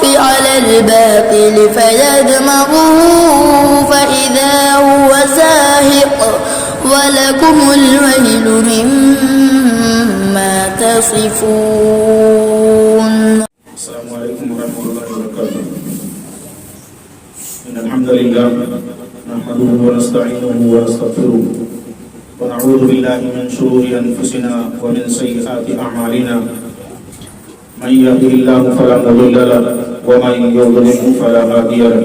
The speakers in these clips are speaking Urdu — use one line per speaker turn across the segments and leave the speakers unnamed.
على الباطل فيدمغه فإذا هو زاهق ولكم الويل مما تصفون.
السلام عليكم ورحمة الله وبركاته. إن الحمد لله نحمده ونستعينه ونستغفره ونعوذ بالله من شرور أنفسنا ومن سيئات أعمالنا. من يهده الله فلا مضل له ومن يضلل فلا هادي له.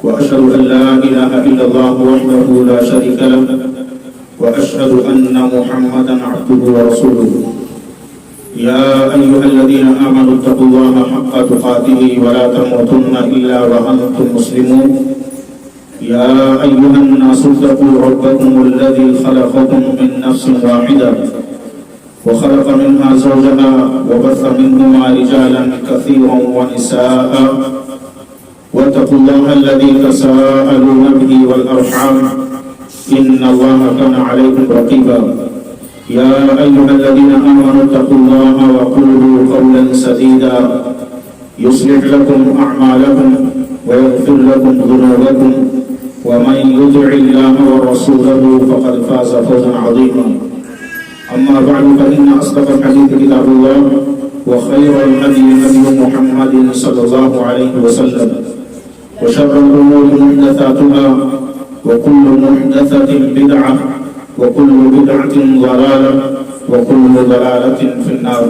وأشهد أن لا إله إلا الله وحده لا شريك له وأشهد أن محمدا عبده ورسوله. يا أيها الذين آمنوا اتقوا الله حق تقاته ولا تموتن إلا وأنتم مسلمون. يا أيها الناس اتقوا ربكم الذي خلقكم من نفس واحدة وخلق منها زوجها وبث منهما رجالا كثيرا ونساء واتقوا الله الذي تساءلون به والأرحام إن الله كان عليكم رقيبا. يا أيها الذين آمنوا اتقوا الله وقولوا قولا سديدا يصلح لكم أعمالكم ويغفر لكم ذنوبكم ومن يطع الله ورسوله فقد فاز فوزا عظيما. أما بعد فإن أصدق الحديث كتاب الله وخير الهدي هدي محمد صلى الله عليه وسلم وشر الأمور محدثاتها وكل محدثة بدعة وكل بدعة ضلالة وكل ضلالة في النار.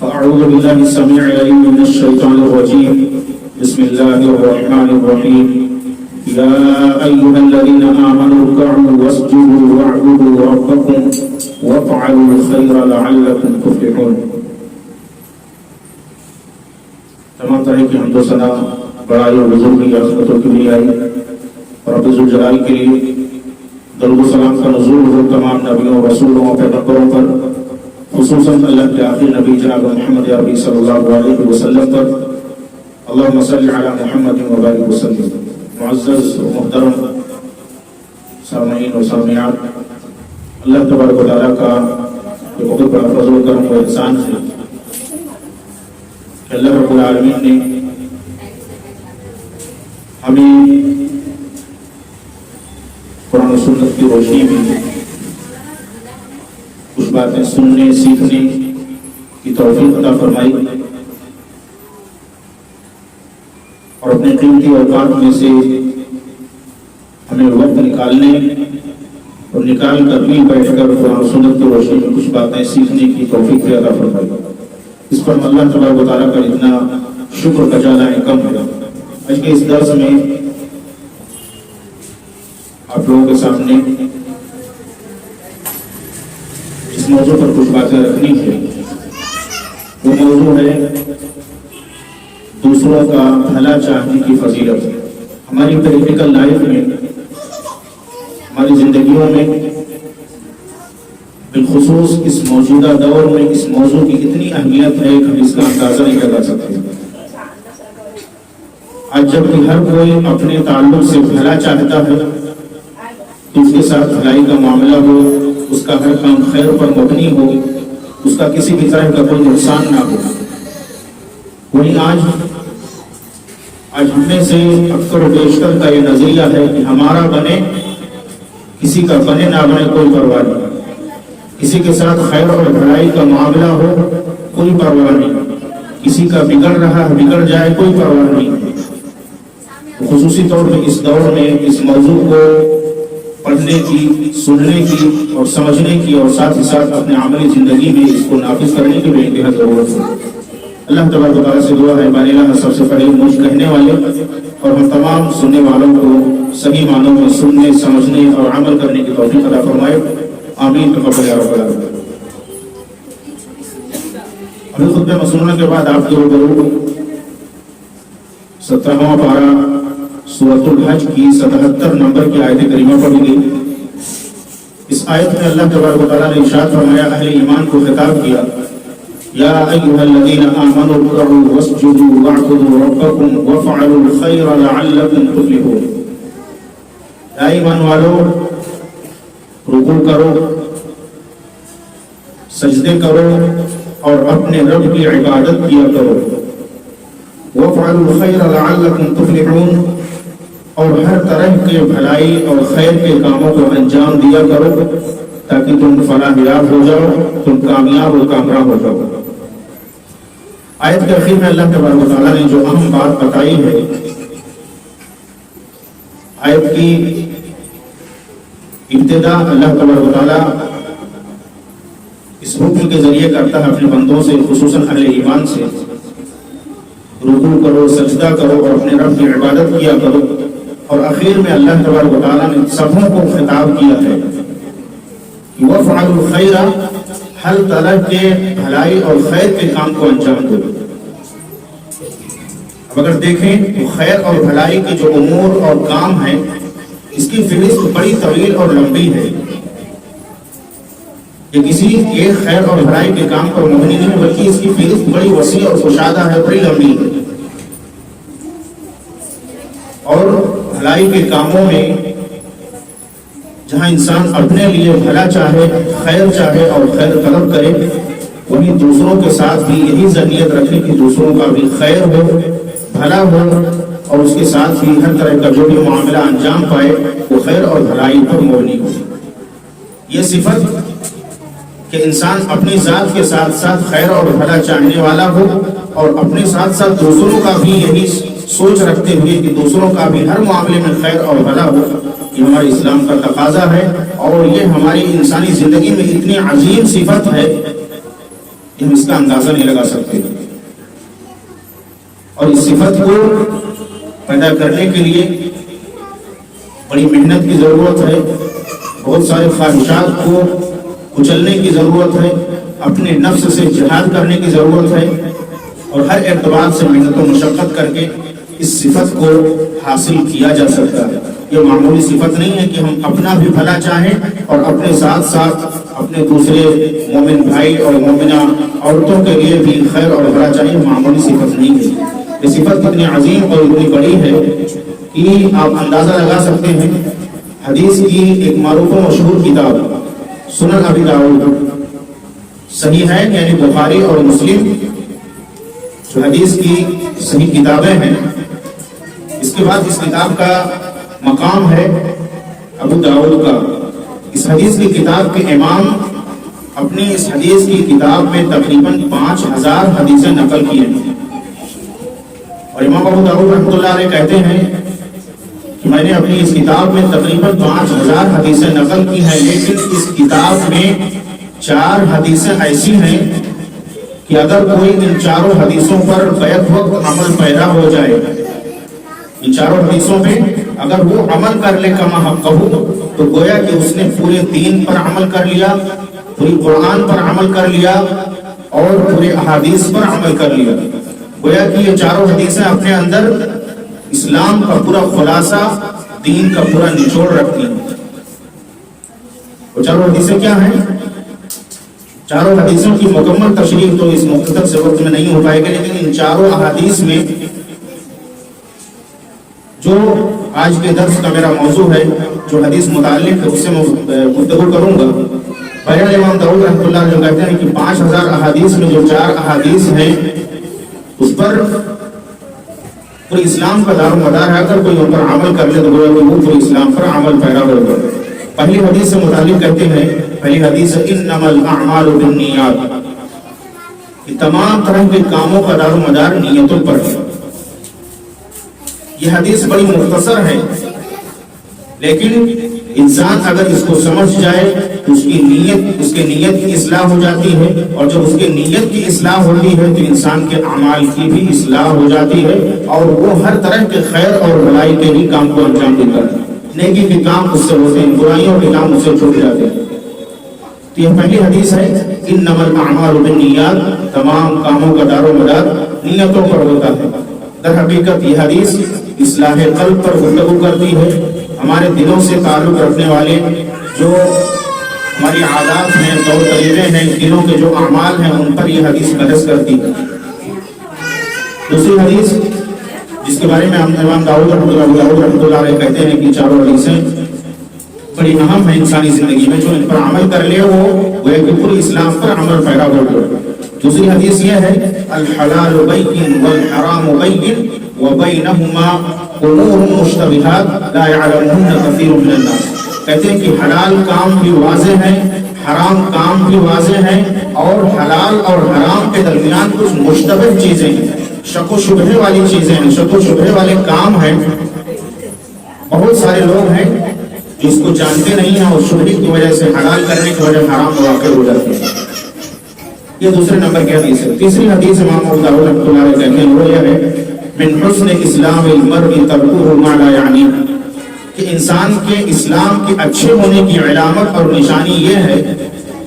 فأعوذ بالله السميع العليم من الشيطان الرجيم. بسم الله الرحمن الرحيم. يا أيها الذين آمنوا اركعوا واسجدوا واعبدوا ربكم وافعلوا الخير لعلكم تفلحون. تمام طرح کی حمد و ثنا بڑائی اور بزرگی عظمت و کبریائی اور رب ذوالجلال کے لیے درود و سلام کا نزول ہو تمام نبیوں رسولوں اور پیغمبروں پر، خصوصاً اللہ کے آخری نبی جناب محمد عربی صلی اللہ علیہ وسلم پر. اللہم صلی علی محمد وبارک وسلم. معزز و محترم سامعین و سامعات، اللہ تبارک و تعالیٰ کا یہ بہت بڑا فضل و کرم و احسان ہے کہ اللہ رب العالمین نے ہمیں قرآن و سنت کی روشنی میں کچھ باتیں سننے سیکھنے کی توفیق عطا فرمائی اور اپنے قیمتی اوقات میں سے ہمیں وقت نکالنے اور نکال کر بھی بیٹھ کر قرآن و سنت کی روشنی میں کچھ باتیں سیکھنے کی توفیق بھی عطا فرمائی. اس پر اللہ تبارک و تعالیٰ کا اتنا شکر کا جانا کم ہے. آج کے اس درس میں آپ لوگوں کے سامنے اس موضوع پر کچھ باتیں رکھنی ہے. وہ موضوع ہے دوسروں کا بھلا چاہنے کی فضیلت. ہماری پریکٹیکل لائف میں، ہماری زندگیوں میں، بالخصوص اس موجودہ دور میں اس موضوع کی اتنی اہمیت ہے کہ ہم اس کا اندازہ نہیں لگا سکتے. آج جب کہ ہر کوئی اپنے تعلق سے بھلا چاہتا ہے تو اس کے ساتھ بھلائی کا معاملہ ہو، اس کا ہر کام خیر پر مبنی ہو، اس کا کسی بھی طرح کا کوئی نقصان نہ ہو. وہیں آج ہم میں سے اکثر و بیشتر کا یہ نظریہ ہے کہ ہمارا بنے، کسی کا بنے نہ بنے کوئی پرواہ نہیں، کسی کے ساتھ خیر اور بھلائی کا معاملہ ہو کوئی پرواہ نہیں، کسی کا بگڑ رہا ہے بگڑ جائے کوئی پرواہ نہیں. خصوصی طور پہ اس دور میں اس موضوع کو پڑھنے کی، سننے کی اور سمجھنے کی اور ساتھ ہی ساتھ اپنے عملی زندگی میں اس کو نافذ کرنے کی بے انتہا ضرورت ہے. اللہ تبارک و تعالیٰ سے دعا ہے بانی اللہ سب سے پہلے مجھ کہنے والے اور ہم تمام سننے والوں کو صحیح معنوں میں سننے، سمجھنے اور عمل کرنے کی توفیق عطا فرمائے. آمین. تقبل یا رب العالمین. ابھی خطبہ مسنونہ کے بعد آپ کے روبرو 17واں پارہ سورۃ الحج کی 77 نمبر کی آیت کریمہ پڑھی گئی. اس آیت میں اللہ تبارک و تعالیٰ نے ارشاد فرمایا، اہل ایمان کو خطاب کیا، یا ایھا الذین آمنوا ارکعوا واسجدوا واعبدوا ربکم وافعلوا الخیر لعلکم تفلحون. اے ایمان والو، رکوع کرو، سجدے کرو اور اپنے رب کی عبادت کیا کرو وَافْعَلُوا الْخَيْرَ لَعَلَّكُمْ تُفْلِحُونَ، اور ہر طرح کے بھلائی اور خیر کے کاموں کو انجام دیا کرو تاکہ تم فلاح یاب ہو جاؤ، تم کامیاب و کامران ہو جاؤ۔ آیت کے اخیر میں اللہ تبارک و تعالیٰ نے جو اہم بات بتائی ہے، آیت کی ابتدا اللہ تبارک و تعالیٰ اس حکم کے ذریعے کرتا ہے اپنے بندوں سے، خصوصاً اہل ایمان سے، رکوع کرو، سجدہ کرو اور اپنے رب کی عبادت کیا کرو، اور اخیر میں اللہ تبارک و تعالیٰ نے سبوں کو خطاب کیا ہے کہ وَافْعَلُوا الْخَيْرَ، ہر طرح کے بھلائی اور خیر کے کام کو انجام دو۔ اب اگر دیکھیں تو خیر اور بھلائی کے جو امور اور کام ہیں، اس کی فہرست بڑی طویل اور لمبی ہے۔ یہ کسی ایک خیر اور بھلائی کے کام پر مبنی نہیں ہے، بلکہ اس کی فہرست بڑی وسیع اور کشادہ ہے، بڑی لمبی ہے۔ اور بھلائی کے کاموں میں جہاں انسان اپنے لیے بھلا چاہے، خیر چاہے اور خیر طلب کرے، وہیں دوسروں کے ساتھ بھی یہی ذہنیت رکھے کہ دوسروں کا بھی خیر ہو، بھلا ہو، اور اس کے ساتھ بھی ہر طرح کا جو بھی معاملہ انجام پائے وہ خیر اور بھلائی پر مبنی ہو۔ یہ صفت کہ انسان اپنی ذات کے ساتھ ساتھ خیر اور بھلا چاہنے والا ہو، اور اپنے ساتھ ساتھ دوسروں کا بھی یہی سوچ رکھتے ہوئے کہ دوسروں کا بھی ہر معاملے میں خیر اور بھلا ہو، یہ ہمارے اسلام کا تقاضا ہے، اور یہ ہماری انسانی زندگی میں اتنی عظیم صفت ہے کہ ہم اس کا اندازہ نہیں لگا سکتے۔ اور اس صفت کو پیدا کرنے کے لیے بڑی محنت کی ضرورت ہے، بہت سارے خواہشات کو کچلنے کی ضرورت ہے، اپنے نفس سے جہاد کرنے کی ضرورت ہے، اور ہر اعتبار سے محنت و مشقت کر کے اس صفت کو حاصل کیا جا سکتا ہے۔ یہ معمولی صفت نہیں ہے کہ ہم اپنا بھی بھلا چاہیں اور اپنے ساتھ ساتھ اپنے دوسرے مومن بھائی اور مومنہ عورتوں کے لیے بھی خیر اور بھلا چاہیے، معمولی صفت نہیں ہے۔ یہ صفت اتنی عظیم اور اتنی بڑی ہے کہ آپ اندازہ لگا سکتے ہیں۔ حدیث کی ایک معروف و مشہور کتاب سنن ابی داؤد، صحیحین یعنی بخاری اور مسلم جو حدیث کی صحیح کتابیں ہیں، اس کے بعد اس کتاب کا مقام ہے ابو داؤد کا۔ اس حدیث کی کتاب کے امام اپنی اس حدیث کی کتاب میں تقریباً 5000 حدیثیں نقل کی ہیں، اور امام ابو داؤد رحمۃ اللہ علیہ کہتے ہیں کہ میں نے اپنی اس کتاب میں تقریباً 5000 حدیثیں نقل کی ہیں، لیکن اس کتاب میں 4 حدیثیں ایسی ہیں کہ اگر کوئی ان 4 حدیثوں پر بیک وقت عمل پیرا ہو جائے، ان 4 حدیثوں میں اگر وہ عمل کر لے کما حقہ، تو گویا کہ اس نے پورے دین پر عمل کر لیا، پوری قرآن پر عمل کر لیا، اور پورے احادیث پر عمل کر لیا۔ گویا کہ یہ 4 حدیثیں اپنے اندر اسلام کا پورا خلاصہ، دین کا پورا نچوڑ رکھتی ہیں۔ وہ 4 حدیثیں کیا ہیں؟ 4 حدیثوں کی مکمل تشریح تو اس مختصر سے وقت میں نہیں ہو پائے گی، لیکن ان 4 احادیث میں جو آج کے درس کا میرا موضوع ہے، جو حدیث متعلق ہے، اس سے میں گفتگو کروں گا۔ بہرحال امام داؤد رحمۃ اللہ جو کہتے ہیں کہ 5000 احادیث میں جو 4 احادیث ہیں اس پر پورے اسلام کا دار و مدار ہے، اگر کوئی ان پر عمل کر لے تو وہ پورے اسلام پر عمل پیرا ہوگا۔ پہلی حدیث سے متعلق کہتے ہیں، پہلی حدیث ہے انما الاعمال بالنیات، کہ تمام طرح کے کاموں کا دار و مدار نیتوں پر ہے۔ یہ حدیث بڑی مختصر ہے، لیکن انسان اگر اس کو سمجھ جائے تو اس کی نیت کی اصلاح ہو جاتی ہے، اور جب اس کی نیت کی اصلاح ہوتی ہے تو انسان کے اعمال کی بھی اصلاح ہو جاتی ہے، اور وہ ہر طرح کے خیر اور بھلائی کے ہی کام کو انجام دیتا ہے۔ نیکی کے کام اس سے ہوتے ہیں، برائیوں کے کام اس سے چھوٹ جاتے ہیں۔ تو یہ پہلی حدیث ہے انما الاعمال بالنیات، تمام کاموں کا دار و مدار نیتوں پر ہوتا ہے۔ در حقیقت یہ حدیث اصلاح قلب پر گفتگو کرتی ہے، ہمارے دلوں سے تعلق رکھنے والے جو ہماری عادات ہیں، طور طریقے ہیں، دلوں کے جو اعمال ہیں، ان پر یہ حدیث بحث کرتی ہے۔ دوسری حدیث جس کے بارے میں امام داؤد رحمۃ اللہ علیہ کہتے ہیں کہ 4 حدیثیں بڑی اہم ہیں انسانی زندگی میں، جو ان پر عمل کر لے وہ کہ پورے اسلام پر عمل پیرا ہو گیا۔ دوسری حدیث یہ ہے الحلال بین والحرام بین وبینہما امور مشتبہات لا یعلمہن کثیر من الناس. کہتے ہیں کہ حلال کام بھی واضح ہے، حرام کام بھی واضح ہے، اور حلال اور حرام کے درمیان کچھ مشتبہ چیزیں ہیں، شک و شبہے والی چیزیں ہیں، شک و شبہے والے کام ہیں. بہت سارے لوگ ہیں جس کو جانتے نہیں ہیں اور شبہے کی وجہ سے حلال کرنے کی وجہ حرام واقع ہو جاتے ہیں. یہ دوسرے نمبر کی حدیث ہے. تیسری حدیث امام ابو داؤد رحمۃ اللہ علیہ کہتے ہیں وہ یہ ہے من حسن اسلام المرء ترکہ ما لا یعنی، کہ انسان کے اسلام کے اچھے ہونے کی علامت اور نشانی یہ ہے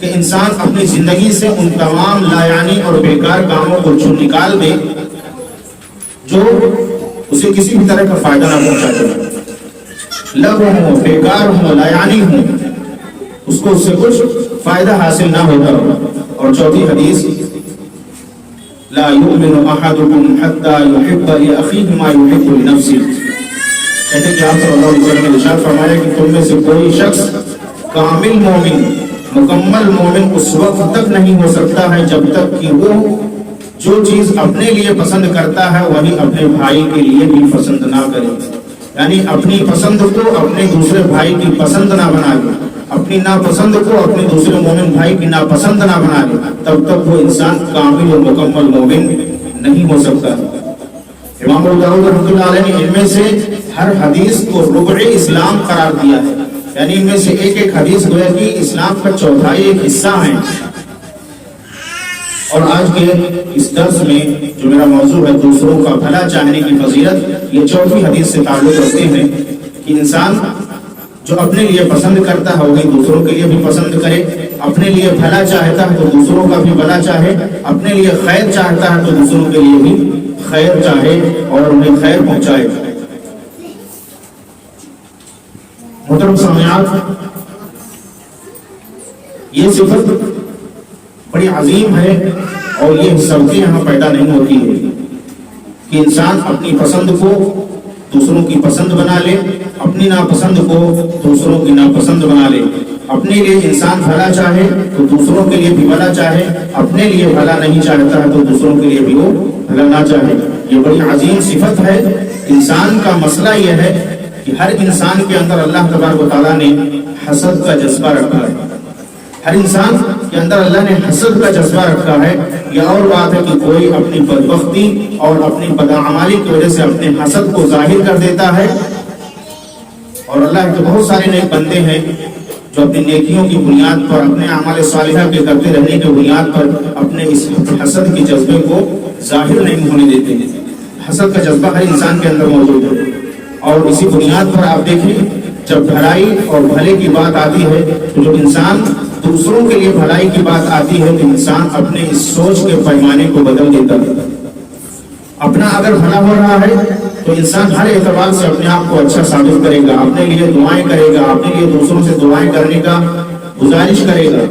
کہ انسان اپنی زندگی سے ان تمام لا یعنی اور بیکار کاموں کو نکال دے جو اسے کسی بھی طرح کا فائدہ نہ پہنچاتے، لغو ہوں، بیکار ہوں، لا یعنی ہوں، اس کو اس سے کچھ فائدہ حاصل نہ ہوتا ہو. اور چوتھی حدیث لا یؤمن احدکم حتی یحب لاخیہ ما یحب لنفسہ، کہتے ہیں کہ آپ صلی اللہ علیہ وسلم نے ارشاد فرمایا کہ تم میں سے کوئی شخص کامل مومن، مکمل مومن اس وقت تک نہیں ہو سکتا ہے جب تک کہ وہ جو چیز اپنے لیے پسند کرتا ہے وہی اپنے بھائی کے لیے بھی پسند نہ کرے. یعنی اپنی پسند کو اپنے دوسرے بھائی کی پسند نہ بنا لے، اپنی ناپسند کو اپنے دوسرے مومن بھائی کی ناپسند نہ بنا لے، تب تک وہ انسان کامل اور مکمل مومن نہیں ہو سکتا. امام ابو داؤد رحمۃ اللہ علیہ نے ان میں سے ہر حدیث کو ربع اسلام قرار دیا ہے، یعنی ان میں سے ایک ایک حدیث گویا کہ اسلام کا چوتھائی ایک حصہ ہے. اور آج کے اس درس میں جو میرا موضوع ہے دوسروں کا بھلا چاہنے کی فضیلت، یہ چوتھی حدیث سے تعلق رکھتے ہیں کہ انسان جو اپنے لیے پسند کرتا ہے وہی دوسروں کے لیے بھی پسند کرے، اپنے لیے بھلا چاہتا ہے تو دوسروں کا بھی بھلا چاہے، اپنے لیے خیر چاہتا ہے تو دوسروں کے لیے بھی خیر چاہے اور انہیں خیر پہنچائے. محترم سامعین، یہ صفت بڑی عظیم ہے اور یہ سبزی یہاں پیدا نہیں ہوتی ہے کہ انسان اپنی پسند کو دوسروں کی پسند بنا لے، اپنی ناپسند کو دوسروں کی ناپسند بنا لے. اپنے لیے انسان بھلا چاہے تو دوسروں کے لیے بھی بھلا چاہے، اپنے لیے بھلا نہیں چاہتا ہے تو دوسروں کے لیے بھی وہ بھلا نہ چاہے. یہ بڑی عظیم صفت ہے. انسان کا مسئلہ یہ ہے کہ ہر انسان کے اندر اللہ تبارک و تعالیٰ نے حسد کا جذبہ رکھا ہے. ہر انسان کے اندر اللہ نے حسد کا جذبہ رکھا ہے. یہ اور بات ہے کہ کوئی اپنی بدبختی اور اپنی بدعمالی کی وجہ سے اپنے حسد کو ظاہر کر دیتا ہے، اور اللہ کے بہت سارے نیک بندے ہیں جو اپنی نیکیوں کی بنیاد پر، اپنے اعمال صالحہ کے کرتے رہنے کی بنیاد پر اپنے اس حسد کے جذبے کو ظاہر نہیں ہونے دیتے. حسد کا جذبہ ہر انسان کے اندر موجود ہے، اور اسی بنیاد پر آپ دیکھیں جب بھلائی اور بھلے کی بات آتی ہے تو جب انسان دوسروں کے لیے بھلائی کی بات آتی ہے تو انسان اپنے اس سوچ کے پیمانے کو بدل دیتا ہے. اپنا اگر بھلا ہو رہا ہے تو انسان ہر اعتبار سے اپنے آپ کو اچھا ثابت کرے گا، اپنے لیے دعائیں کرے گا، اپنے لیے دوسروں سے دعائیں کرنے کا گزارش کرے گا.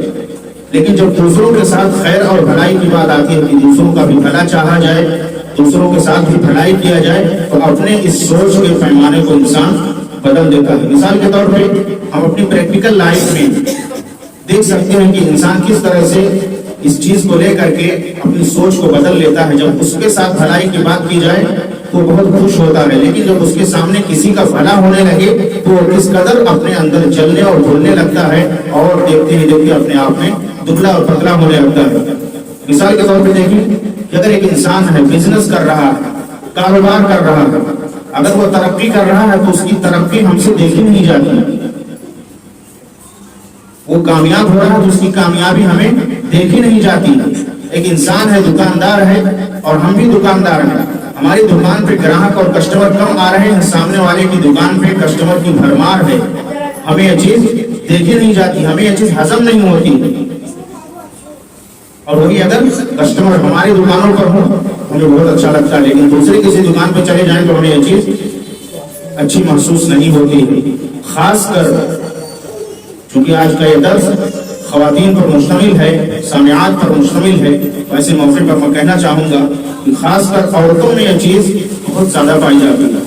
لیکن جب دوسروں کے ساتھ خیر اور بھلائی کی بات آتی ہے کہ دوسروں کا بھی بھلا چاہا جائے، دوسروں کے ساتھ بھی بھلائی کیا جائے، تو اپنے اس سوچ کے پیمانے کو انسان بدل دیتا ہے. مثال کے طور پہ ہم اپنی پریکٹیکل لائف میں دیکھ سکتے ہیں کہ انسان کس طرح سے اس چیز کو لے کر کے اپنی سوچ کو بدل لیتا ہے. جب اس کے ساتھ بھلائی کی بات کی جائے تو بہت خوش ہوتا ہے، لیکن جب اس کے سامنے کسی کا بھلا ہونے لگے تو وہ کس قدر اپنے اندر جلنے اور بھولنے لگتا ہے، اور دیکھتے ہی دیکھتے اپنے آپ میں دبلا اور پتلا ہونے لگتا ہے. مثال کے طور پہ دیکھیں کہ اگر ایک انسان ہے، بزنس کر رہا ہے، کاروبار کر رہا ہے، اگر وہ ترقی کر رہا ہے تو اس کی ترقی ہم سے دیکھی نہیں جاتی. وہ کامیاب ہو رہا ہے تو اس کی کامیابی ہمیں دیکھی نہیں جاتی. ایک انسان ہے، دکاندار ہے، اور ہم بھی دکاندار ہیں، ہماری دکان پہ گراہک اور کسٹمر کم آ رہے ہیں، سامنے والے کی دکان پہ کسٹمر کی بھرمار ہے. ہمیں یہ چیز دیکھی نہیں جاتی، ہمیں یہ چیز ہضم نہیں ہوتی. اور وہی اگر کسٹمر ہماری دکانوں پر ہوں ہمیں بہت اچھا لگتا ہے، لیکن دوسرے کسی دکان پہ چلے جائیں تو ہمیں یہ چیز اچھی محسوس نہیں ہوتی. خاص کر چونکہ آج کا یہ درس خواتین پر مشتمل ہے، سامعات پر مشتمل ہے، ایسے موقع پر میں کہنا چاہوں گا کہ خاص کر عورتوں میں یہ چیز بہت زیادہ پائی جاتی ہے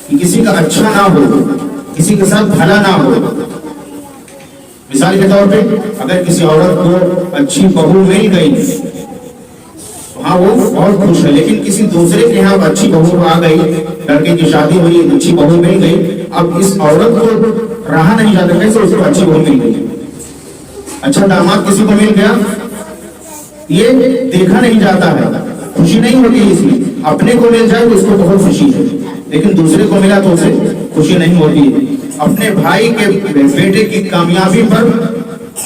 کہ کسی کا اچھا نہ ہو، کسی کے ساتھ بھلا نہ ہو. مثال کے طور پہ اگر کسی عورت کو اچھی بہو مل گئی وہاں وہ بہت خوش ہے، لیکن کسی دوسرے کے یہاں اچھی بہو آ گئی، لڑکے کی شادی ہوئی، اچھی بہو مل گئی، اب اس عورت کو رہا نہیں جاتا کیسے اس کو اچھی بہو مل گئی، اچھا داماد کسی کو مل گیا، یہ دیکھا نہیں جاتا ہے، خوشی نہیں ہوتی ہے اس میں، اپنے کو مل جائے تو اس کو بہت خوشی ہے، لیکن دوسرے کو ملا تو اسے خوشی نہیں ہوتی ہے۔ اپنے بھائی کے بیٹے کی کامیابی پر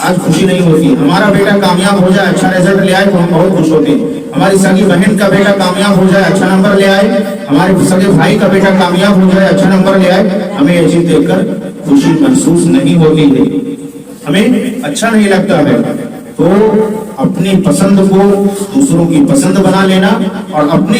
آج خوشی نہیں ہوتی، ہمارا بیٹا کامیاب ہو جائے، اچھا رزلٹ لے آئے تو ہم بہت خوش ہوتے ہیں، ہماری سگی بہن کا بیٹا کامیاب ہو جائے، اچھا نمبر لے آئے، ہمارے سگے بھائی کا بیٹا کامیاب ہو جائے، اچھا نمبر لے آئے، ہمیں یہ چیز دیکھ کر خوشی محسوس نہیں ہوتی ہے، ہمیں اچھا نہیں لگتا ہے۔ تو اپنی پسند کو دوسروں کی پسند بنا لینا اور اپنے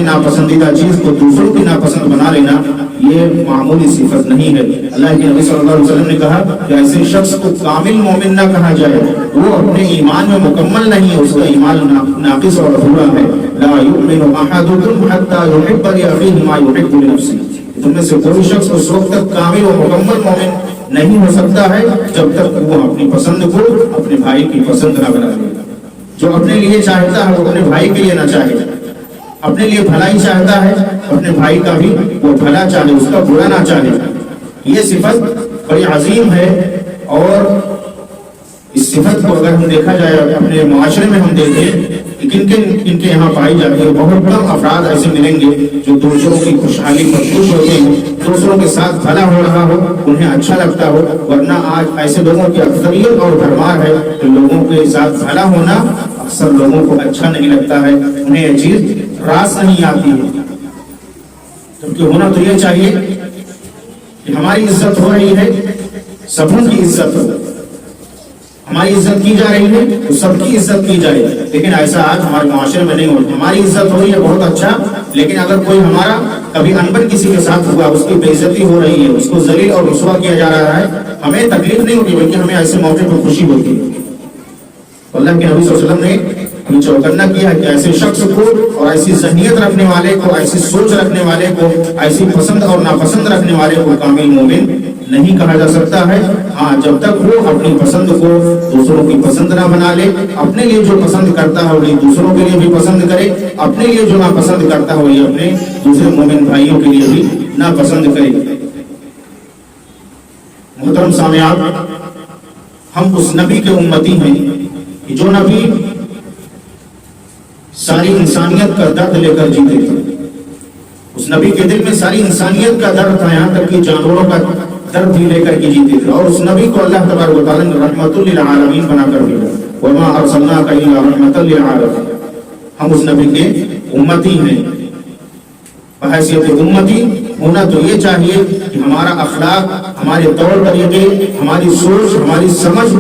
ناپسندیدہ چیز کو دوسروں کی ناپسند بنا لینا، یہ معمولی صفت نہیں ہے۔ اللہ کے نبی صلی اللہ علیہ وسلم نے کہا کہ ایسے شخص کو کامل مومن نہ کہا جائے، وہ اپنے ایمان میں مکمل نہیں ہے، اس کا ایمان ناقص اور ادھورا ہے۔ لا یؤمن احدکم حتی یحب لاخیہ ما یحب لنفسہ، تم میں سے کوئی شخص اس وقت تک کامل و مکمل مومن نہیں ہو سکتا ہے جب تک وہ اپنی پسند کو اپنے بھائی کی پسند نہ بنا لے۔ جو اپنے لیے چاہتا ہے وہ اپنے بھائی کے لیے نہ چاہے، اپنے لیے بھلائی چاہتا ہے اپنے بھائی کا بھی وہ بھلا چاہے، اس کا برا نہ چاہے، یہ صفت بڑی عظیم ہے۔ اور اس صفت کو اگر ہم دیکھا جائے اپنے معاشرے میں ہم دیکھیں کن کے یہاں پائی جاتی ہے، بہت کم افراد ایسے ملیں گے جو دوسروں کی خوشحالی پر خوش ہوتے ہیں، دوسروں کے ساتھ بھلا ہو رہا ہو انہیں اچھا لگتا ہو، ورنہ آج ایسے لوگوں کی اکثریت اور بھرمار ہے کہ لوگوں کے ساتھ بھلا ہونا اکثر لوگوں کو اچھا نہیں لگتا ہے، انہیں یہ چیز راس نہیں آتی ہے، جبکہ ہونا تو یہ چاہیے کہ ہماری عزت ہو رہی ہے، سبوں کی عزت ہو، ہماری عزت کی جا رہی ہے تو سب کی عزت کی جائے، لیکن ایسا آج ہمارے معاشرے میں نہیں ہوتا۔ ہماری عزت ہو رہی ہے بہت اچھا، لیکن اگر کوئی ہمارا کبھی انبن کسی کے ساتھ ہوا، اس کی بے عزتی ہو رہی ہے، اس کو ذلیل اور رسوا کیا جا رہا ہے، ہمیں تکلیف نہیں ہوتی بلکہ ہمیں ایسے موقع پر خوشی ہوتی ہے۔ اللہ کے نبی صلی اللہ علیہ وسلم نے ہمیں چوکنا کیا ہے کہ ایسے شخص کو اور ایسی ذہنیت رکھنے والے کو، ایسی سوچ رکھنے والے کو، ایسی پسند اور ناپسند رکھنے والے کو کامل مومن نہیں کہا جا سکتا ہے۔ ہاں، جب تک وہ اپنی پسند کو دوسروں کی پسند نہ بنا لے، اپنے لیے جو پسند کرتا ہے وہی دوسروں کے لیے بھی پسند کرے، اپنے لیے جو ناپسند کرتا ہے وہی اپنے دوسرے مومن بھائیوں کے لیے بھی ناپسند کرے۔ محترم سامعین، ہم اس نبی کے امتی ہیں جو نبی ساری انسانیت کا درد لے کر جیتے تھے، اس نبی کے دل میں ساری انسانیت کا درد تھا، یہاں تک کہ جانوروں کا درد بھی لے کر کے جیتے تھے، اور اس نبی کو اللہ تبارک و تعالیٰ نے رحمت للعالمین بنا کر دیا، وما ارسلناک الا رحمت للعالمین، ہم اس نبی کے امتی ہیں۔ بحیثیت امتی ہونا تو یہ چاہیے کہ ہمارا اخلاق، ہمارے طور طریقے، ہماری سوچ، ہماری سمجھ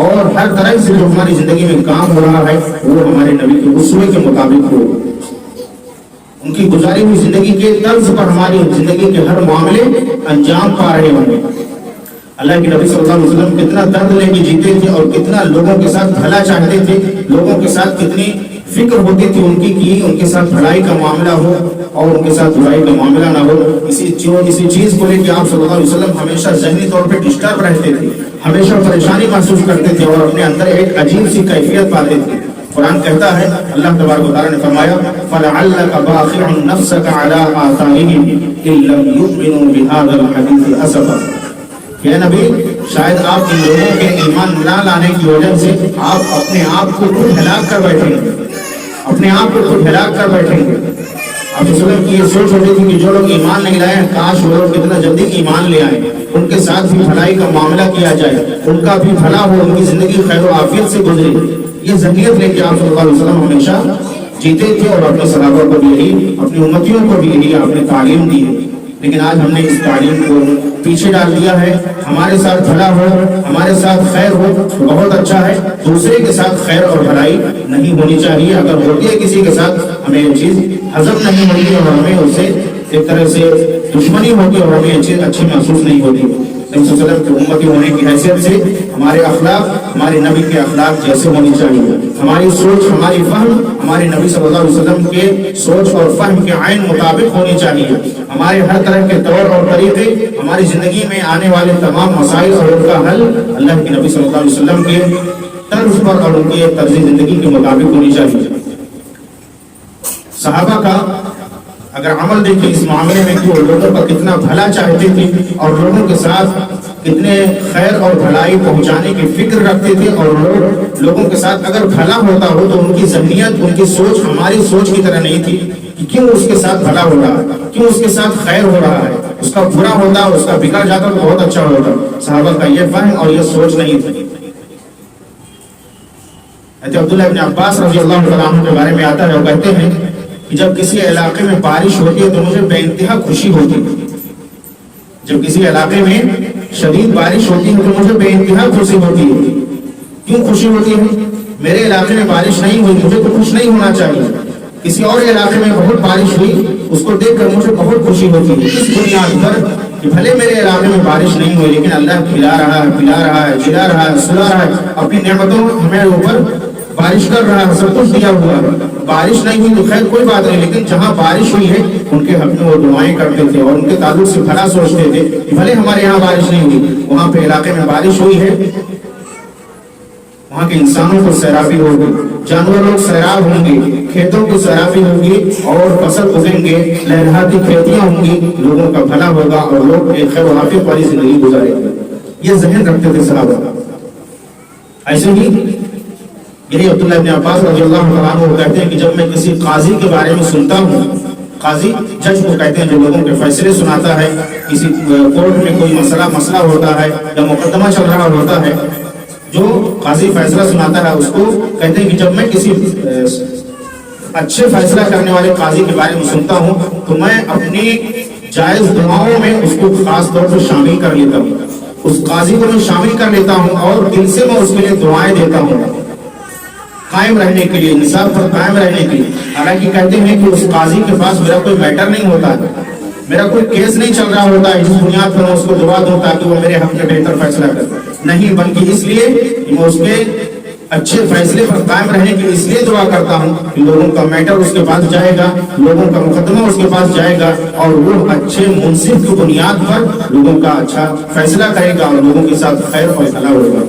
اور ہر طرح سے جو ہماری زندگی میں کام ہو رہا ہے وہ ہمارے نبی کے اسوے کے مطابق ہو، ان کی گزاری ہوئی زندگی کے طرز پر ہماری زندگی کے ہر معاملے انجام پا رہے ہوں۔ اللہ کے نبی صلی اللہ علیہ وسلم کتنا درد لے کے جیتے تھے اور کتنا لوگوں کے ساتھ بھلا چاہتے تھے، لوگوں کے ساتھ کتنی فکر ہوتی تھی ان کی کہ ان کے ساتھ بھلائی کا معاملہ ہو اور ان کے ساتھ برائی کا معاملہ نہ ہو۔ اسی چیز کو لے کے آپ صلی اللہ علیہ وسلم ہمیشہ ذہنی طور پہ ڈسٹرب رہتے تھے، ہمیشہ پریشانی محسوس کرتے تھے اور اپنے اندر ایک عجیب سی کیفیت پاتے تھے۔ قرآن کہتا ہے، اللہ تبارک و تعالیٰ نے فرمایا فَلَعَلَّكَ بَاخِعٌ نَفْسَكَ عَلَىٰ آثَارِهِمْ إِن لَّمْ يُؤْمِنُوا بِهَٰذَا الْحَدِيثِ أَسَفًا، کہ نبی شاید آپ ان لوگوں کے ایمان نہ لانے کی وجہ سے آپ اپنے آپ کو خود ہلاک کر بیٹھیں گے، اپنے آپ کو خود ہلاک کر بیٹھیں گے۔ آپ وسلم کی یہ سوچ ہوتی تھی کہ جو لوگ ایمان نہیں لائے ہیں کاش وہ لوگ کتنا جلدی ایمان لے آئیں، ان کے ساتھ بھی بھلائی کا معاملہ کیا جائے، ان کا بھی بھلا ہو، ان کی زندگی خیر و عافیت سے گزرے۔ یہ ذہنیت لے کے آپ صلی اللہ علیہ وسلم ہمیشہ جیتے تھے اور اپنے صحابہ کو بھی یہی، اپنی امتیوں کو بھی یہی آپ نے تعلیم دی ہے۔ لیکن آج ہم نے اس تعلیم کو پیچھے ڈال دیا ہے۔ ہمارے ساتھ بھلا ہو، ہمارے ساتھ خیر ہو تو بہت اچھا ہے، دوسرے کے ساتھ خیر اور بھلائی نہیں ہونی چاہیے۔ اگر ہوتی ہے کسی کے ساتھ ہمیں یہ چیز ہضم نہیں ہوتی اور ہمیں اس سے ایک طرح سے دشمنی ہوتی اور ہمیں یہ چیز اچھی محسوس نہیں ہوتی۔ نبی صلی اللہ علیہ وسلم کی امتی ہونے کی حیثیت سے ہمارے اخلاق ہمارے نبی کے اخلاق جیسے ہونی چاہیے، ہماری سوچ، ہماری فہم ہمارے نبی صلی اللہ علیہ وسلم کے سوچ اور فہم کے عین مطابق ہونی چاہیے۔ ہمارے ہر طرح کے طور اور طریقے، ہماری زندگی میں آنے والے تمام مسائل اور ان کا حل اللہ کے نبی صلی اللہ علیہ وسلم کے طرز پر اور ان کے طرز زندگی کے مطابق ہونی چاہیے۔ صحابہ کا اگر عمل دیکھیں اس معاملے میں کہ وہ لوگوں کا کتنا بھلا چاہتے تھے اور لوگوں کے ساتھ کتنے خیر اور بھلائی پہنچانے کی فکر رکھتے تھے، اور لوگوں کے ساتھ اگر بھلا ہوتا ہو تو ان کی ذہنیت، ان کی سوچ ہماری سوچ کی طرح نہیں تھی کہ کیوں اس کے ساتھ بھلا ہو رہا ہے، کیوں اس کے ساتھ خیر ہو رہا ہے، اس کا برا ہوتا، اس کا بگڑ جاتا تو بہت اچھا ہوتا۔ صحابہ کا یہ فہم اور یہ سوچ نہیں تھی۔ عبداللہ ابن عباس رضی اللہ عنہ کے بارے میں آتا ہے، وہ کہتے ہیں کہ جب کسی علاقے میں بارش ہوتی ہے تو مجھے بے انتہا خوشی ہوتی ہے۔ جب کسی علاقے میں شدید بارش ہوتی ہے تو مجھے بے انتہا خوشی ہوتی ہے۔ کیوں خوشی ہوتی ہے؟ میرے علاقے میں بارش نہیں ہوئی، مجھے تو خوش نہیں ہونا چاہیے۔ کسی اور علاقے میں بہت بارش ہوئی، اس کو دیکھ کر مجھے بہت خوشی ہوتی ہے، اس بنیاد پر کہ بھلے میرے علاقے میں بارش نہیں ہوئی لیکن اللہ کھلا رہا ہے، پلا رہا ہے، چلا رہا ہے، سلا رہا ہے، اپنی نعمتوں ہمیں اوپر بارش کر رہا ہے، سب کچھ دیا ہوا ہے۔ بارش نہیں ہوئی تو خیر کوئی بات نہیں، لیکن جہاں بارش ہوئی ہے ان کے حق میں وہ دعائیں کرتے تھے اور ان کے تعلق سے بھلا سوچتے تھے کہ بھلے ہمارے یہاں بارش نہیں ہوئی، وہاں پہ علاقے میں بارش ہوئی ہے، وہاں کے انسانوں کو سیرابی ہوگی، جانور لوگ سیراب ہوں گے، کھیتوں کی سیرابی ہوگی اور فصل اگیں گے، لہراتی کھیتیاں ہوں گی، لوگوں کا بھلا ہوگا اور لوگ ایک خیر و عافیت والی زندگی گزاریں گے۔ یہ ذہن رکھتے تھے صحابہ۔ ایسے ہی یہی عبداللہ ابن عباس رضی اللہ عنہ کہتے ہیں کہ جب میں کسی قاضی کے بارے میں سنتا ہوں، قاضی جج کو کہتے ہیں جو لوگوں کے فیصلے سناتا ہے، کسی کورٹ میں کوئی مسئلہ ہوتا ہے یا مقدمہ چل رہا ہوتا ہے، جو قاضی فیصلہ سناتا ہے اس کو کہتے ہیں کہ جب میں کسی اچھے فیصلہ کرنے والے قاضی کے بارے میں سنتا ہوں تو میں اپنی جائز دعاؤں میں اس کو خاص طور پر شامل کر لیتا ہوں، اس قاضی کو میں شامل کر لیتا ہوں اور دل سے میں اس کے لیے دعائیں دیتا ہوں قائم رہنے کے لیے، انصاف پر قائم رہنے کے لیے۔ حالانکہ کہتے ہیں کہ اس قاضی کے پاس میرا کوئی میٹر نہیں ہوتا ہے، میرا کوئی کیس نہیں چل رہا ہوتا ہے جس بنیاد پر میں اس کو دعا دوں تاکہ وہ میرے حق میں بہتر فیصلہ کرے، نہیں، بلکہ اس لیے کہ میں اس کے اچھے فیصلے پر قائم رہنے کے لیے اس لیے دعا کرتا ہوں کہ لوگوں کا میٹر اس کے پاس جائے گا، لوگوں کا مقدمہ اس کے پاس جائے گا اور وہ اچھے منصف کی بنیاد پر لوگوں کا اچھا فیصلہ کرے گا اور لوگوں کے ساتھ خیر اور بھلا ہوگا۔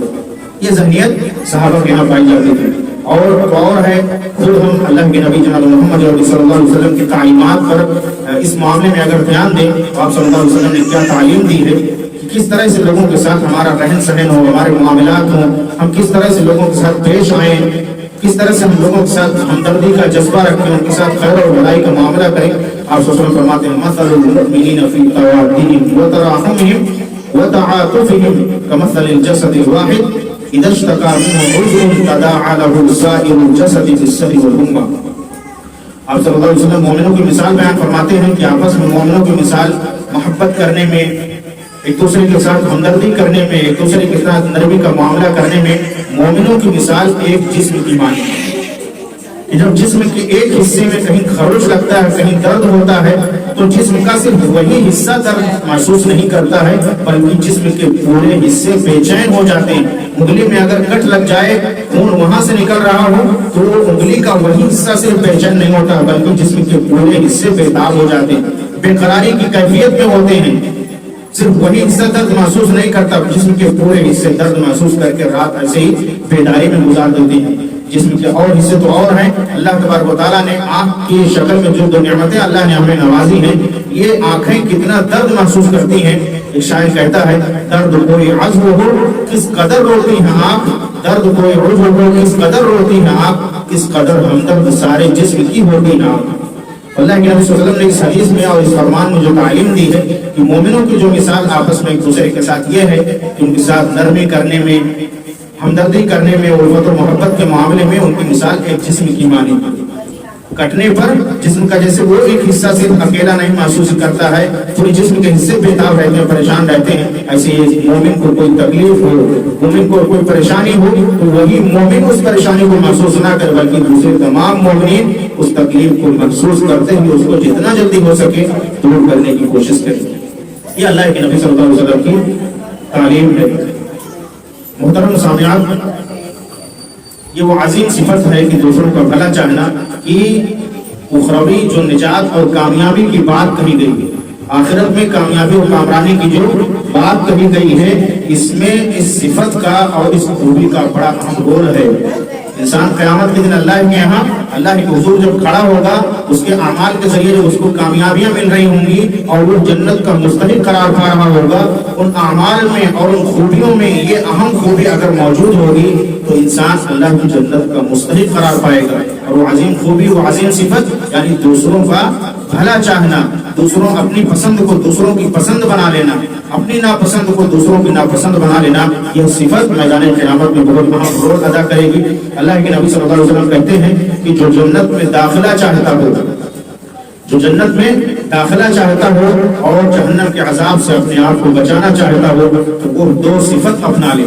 یہ ذہنیت صحابہ کے یہاں پائی جاتی تھی۔ اور ہے خود ہم اللہ کے نبی جناب محمد صلی اللہ علیہ وسلم کی تعلیمات پر اس معاملے میں اگر دھیان دیں تو آپ صلی اللہ علیہ وسلم نے کیا تعلیم دی ہے کہ کس طرح سے لوگوں کے ساتھ ہمارا رہن سہن ہو، ہمارے معاملات ہوں، ہم کس طرح سے لوگوں کے ساتھ پیش آئیں، کس طرح سے ہم لوگوں کے ساتھ ہمدردی کا جذبہ رکھیں، ان کے ساتھ خیر اور بھلائی کا معاملہ کریں۔ آپ صلی اللہ علیہ وسلم فرماتے ہیں مثل المؤمنین فی توادهم وتراحمهم وتعاطفهم كمثل الجسد الواحد اذا اشتكى منه عضو تداعى له سائر الجسد بالسهر والحمى۔ آپ صلی اللہ علیہ وسلم مومنوں کی مثال بیان فرماتے ہیں کہ آپس میں مومنوں کی مثال محبت کرنے میں، ایک دوسرے کے ساتھ ہمدردی کرنے میں، ایک دوسرے کے ساتھ نرمی کا معاملہ کرنے میں مومنوں کی مثال ایک جسم کی مانند ہے کہ جب جسم کے ایک حصے میں کہیں خروش لگتا ہے، کہیں درد ہوتا ہے تو جسم کا صرف وہی حصہ درد محسوس نہیں کرتا ہے بلکہ جسم کے پورے حصے بے چین ہو جاتے ہیں۔ انگلی میں اگر کٹ لگ جائے، خون وہاں سے نکل رہا ہو تو انگلی کا وہی حصہ صرف بے چین نہیں ہوتا بلکہ جسم کے پورے حصے بےتاب ہو جاتے ہیں، بے قراری کی کیفیت میں ہوتے ہیں۔ صرف وہی حصہ درد محسوس نہیں کرتا، جسم کے پورے حصے درد محسوس کر کے رات ایسے ہی بیداری میں گزار دیتے ہیں۔ جسم کے اور حصے تو اور ہیں، اللہ تبارک و تعالیٰ نے آنکھ کی شکل میں جو دو نعمتیں اللہ نے ہمیں نوازی ہیں، یہ آنکھیں کتنا درد محسوس کرتی ہیں۔ ایک شاعر کہتا ہے درد کوئی عزو ہو کس قدر روتی ہے آنکھ، درد کوئی عزو ہو کس قدر روتی ہے آنکھ، کس قدر ہمدرد سارے جسم کی ہوتی ہے آنکھ۔ اللہ کے نبی صلی اللہ علیہ وسلم نے اس حدیث میں اور اس فرمان میں جو تعلیم دی ہے کہ مومنوں کی جو مثال آپس میں ایک دوسرے کے ساتھ یہ ہے کہ ان کے ساتھ نرمی کرنے میں، ہمدردی کرنے میں، الفت و محبت کے معاملے میں ان کی مثال ایک جسم کی مانند۔ کٹنے پر جسم کا جیسے وہ ایک حصہ صرف اکیلا نہیں محسوس کرتا ہے، پورے جسم کے حصے بےتاب رہتے ہیں، پریشان رہتے ہیں، ایسے ہی مومن کو کوئی تکلیف ہو، مومن کو کوئی پریشانی ہو تو وہی مومن اس پریشانی کو محسوس نہ کر بلکہ دوسرے تمام مومنین اس تکلیف کو محسوس کرتے ہوئے اس کو جتنا جلدی ہو سکے دور کرنے کی کوشش کریں۔ یہ اللہ کے نبی صلی اللہ علیہ وسلم کی تعلیم ہے۔ محترم سامعین، یہ وہ عظیم صفت ہے کہ دوسروں کا بھلا چاہنا، کہ اخروی جو نجات اور کامیابی کی بات کہی گئی ہے، آخرت میں کامیابی اور کامرانی کی جو بات کہی گئی ہے، اس میں اس صفت کا اور اس خوبی کا بڑا اہم رول ہے۔ انسان قیامت کے دن اللہ کے یہاں اللہ کے حضور جب کھڑا ہوگا، اس کے اعمال کے ذریعے جو اس کو کامیابیاں مل رہی ہوں گی اور وہ جنت کا مستحق قرار پا رہا ہوگا، ان اعمال میں اور ان خوبیوں میں یہ اہم خوبی اگر موجود ہوگی تو انسان اللہ کی جنت کا مستحق قرار پائے گا۔ اور وہ عظیم خوبی، وہ عظیم صفت، یعنی دوسروں کا بھلا چاہنا، اپنی پسند کو دوسروں کی پسند بنا لینا، اپنی ناپسند کو دوسروں کی ناپسند بنا لینا، یہ صفت میدان قیامت میں بہت اہم رول ادا کرے گی۔ اللہ کے نبی صلی اللہ علیہ وسلم کہتے ہیں کہ جو جنت میں داخلہ چاہتا ہو، جو جنت میں داخلہ چاہتا ہو اور جہنم کے عذاب سے اپنے آپ کو بچانا چاہتا ہو تو وہ دو صفت اپنا لے،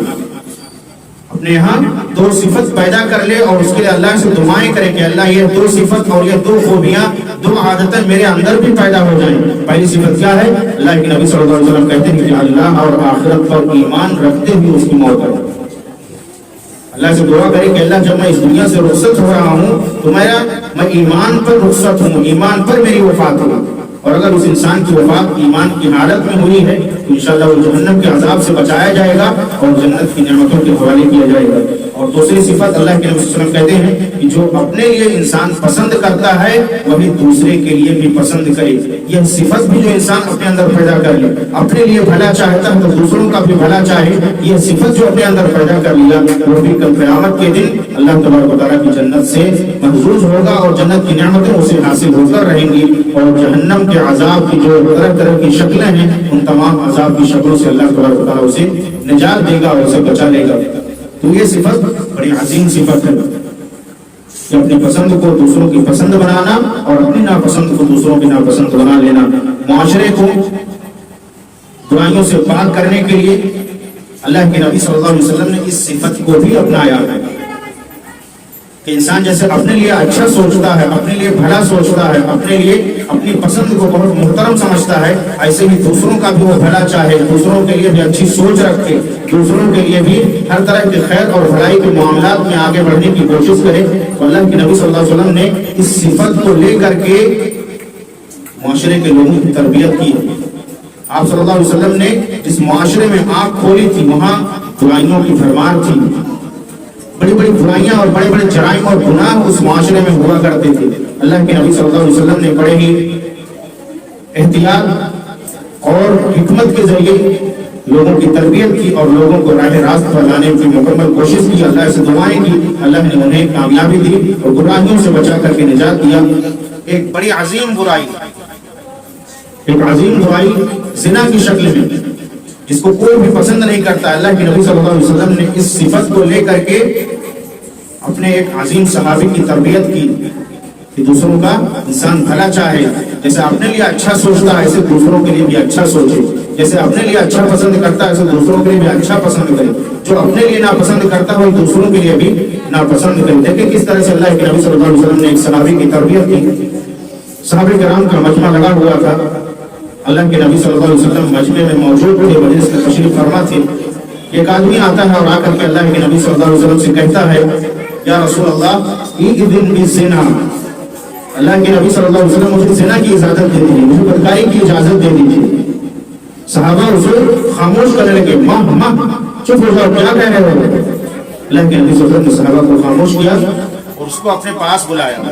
اپنے یہاں دو صفت پیدا کر لے اور اس کے لیے اللہ سے دعائیں کرے کہ اللہ یہ دو صفت اور یہ دو خوبیاں، دو عادتیں میرے اندر بھی پیدا ہو جائیں۔ پہلی صفت کیا ہے؟ اللہ کے نبی صلی اللہ علیہ وسلم کہتے ہیں کہ اللہ اور آخرت پر ایمان رکھتے ہوئے اس کی موت ہے۔ اللہ سے دعا کرے کہ اللہ جب میں اس دنیا سے رخصت ہو رہا ہوں تو میں ایمان پر رخصت ہوں، ایمان پر میری وفات ہو، اور اگر اس انسان کی وفات ایمان کی حالت میں ہوئی ہے تو انشاءاللہ وہ جہنم کے عذاب سے بچایا جائے گا اور جنت کی نعمتوں کے حوالے کیا جائے گا۔ اور دوسری صفت اللہ کے نبی صلی اللہ علیہ وسلم کہتے ہیں کہ جو اپنے لیے انسان پسند کرتا ہے وہی دوسرے کے لیے بھی پسند کرے۔ یہ صفت بھی جو انسان اپنے اندر پیدا کر لے، اپنے لیے بھلا چاہتا ہے تو دوسروں کا بھی بھلا چاہے، یہ صفت جو اپنے اندر پیدا کر لیا وہ بھی کل قیامت کے دن اللہ تبارک و تعالیٰ کی جنت سے محظوظ ہوگا اور جنت کی نعمتیں اسے حاصل ہو کر رہیں گی، اور جہنم کے عذاب کی جو طرح طرح کی شکلیں ہیں ان تمام عذاب کی شکلوں سے اللہ تبارک و تعالیٰ اسے نجات دے گا اور اسے بچا لے گا۔ تو یہ صفت بڑی عظیم صفت ہے کہ اپنی پسند کو دوسروں کی پسند بنانا اور اپنی ناپسند کو دوسروں کی ناپسند بنا لینا۔ معاشرے کو برائیوں سے پاک کرنے کے لیے اللہ کے نبی صلی اللہ علیہ وسلم نے اس صفت کو بھی اپنایا ہے کہ انسان جیسے اپنے لیے اچھا سوچتا ہے، اپنے لیے بھلا سوچتا ہے، اپنے لیے اپنی پسند کو بہت محترم سمجھتا ہے، ایسے ہی دوسروں کا بھی وہ بھلا چاہے، دوسروں کے لیے بھی اچھی سوچ رکھے، دوسروں کے لیے بھی ہر طرح کے خیر اور بھلائی کے معاملات میں آگے بڑھنے کی کوشش کرے۔ تو اللہ کے نبی صلی اللہ علیہ وسلم نے اس صفت کو لے کر کے معاشرے کے لوگوں کی تربیت کی۔ آپ صلی اللہ علیہ وسلم نے جس معاشرے میں آنکھ کھولی تھی وہاں برائیوں کی بھرمار تھی، بڑی بڑی برائیاں اور بڑے بڑے جرائم اور گناہ اس معاشرے میں ہوا کرتے تھے۔ اللہ کے نبی صلی اللہ علیہ وسلم نے بڑے ہی احتیاط اور حکمت کے ذریعے لوگوں کی تربیت کی اور لوگوں کو راہ راست پر لانے کی مکمل کوشش کی، اللہ سے دعائیں کی، اللہ نے انہیں کامیابی دی اور برائیوں سے بچا کر کے نجات دیا۔ ایک بڑی عظیم برائی، ایک عظیم برائی زنا کی شکل میں، جس کو کوئی بھی پسند نہیں کرتا، اللہ کے نبی صلی اللہ علیہ وسلم نے اس صفت کو لے کر کے اپنے ایک عظیم صحابی کی تربیت کی کہ دوسروں کا انسان بھلا چاہے، جیسے اپنے لیے اچھا سوچتا ہے ایسے دوسروں کے لیے بھی اچھا سوچے، جیسے اپنے لیے اچھا پسند کرتا ہے ایسے دوسروں کے لیے بھی اچھا پسند کرے، جو اپنے لیے ناپسند کرتا ہے وہ دوسروں کے لیے بھی ناپسند کرے۔ دیکھیں کس طرح سے اللہ کے نبی صلی اللہ علیہ وسلم نے ایک صحابی کی تربیت کی۔ صحابہ کرام کا مجمع لگا ہوا تھا، اللہ کے نبی صلی اللہ علیہ وسلم مجمع میں موجود تھے، مجلس میں تشریف فرما تھے۔ ایک آدمی آتا ہے اور آ کر کے اللہ کے نبی صلی اللہ علیہ وسلم سے کہتا ہے یا رسول اللہ ایذن بالزنا، اللہ کے نبی صلی اللہ علیہ وسلم مجھے زنا کی اجازت دے دیجیے، مجھے بدکاری کی اجازت دے دیجیے۔ صحابہ اسے خاموش کرنے لگے، چپ ہو جاؤ، کیا کہہ رہے ہو؟ اللہ کے نبی صلی اللہ علیہ وسلم نے صحابہ کو خاموش کیا اور اس کو اپنے پاس بلایا،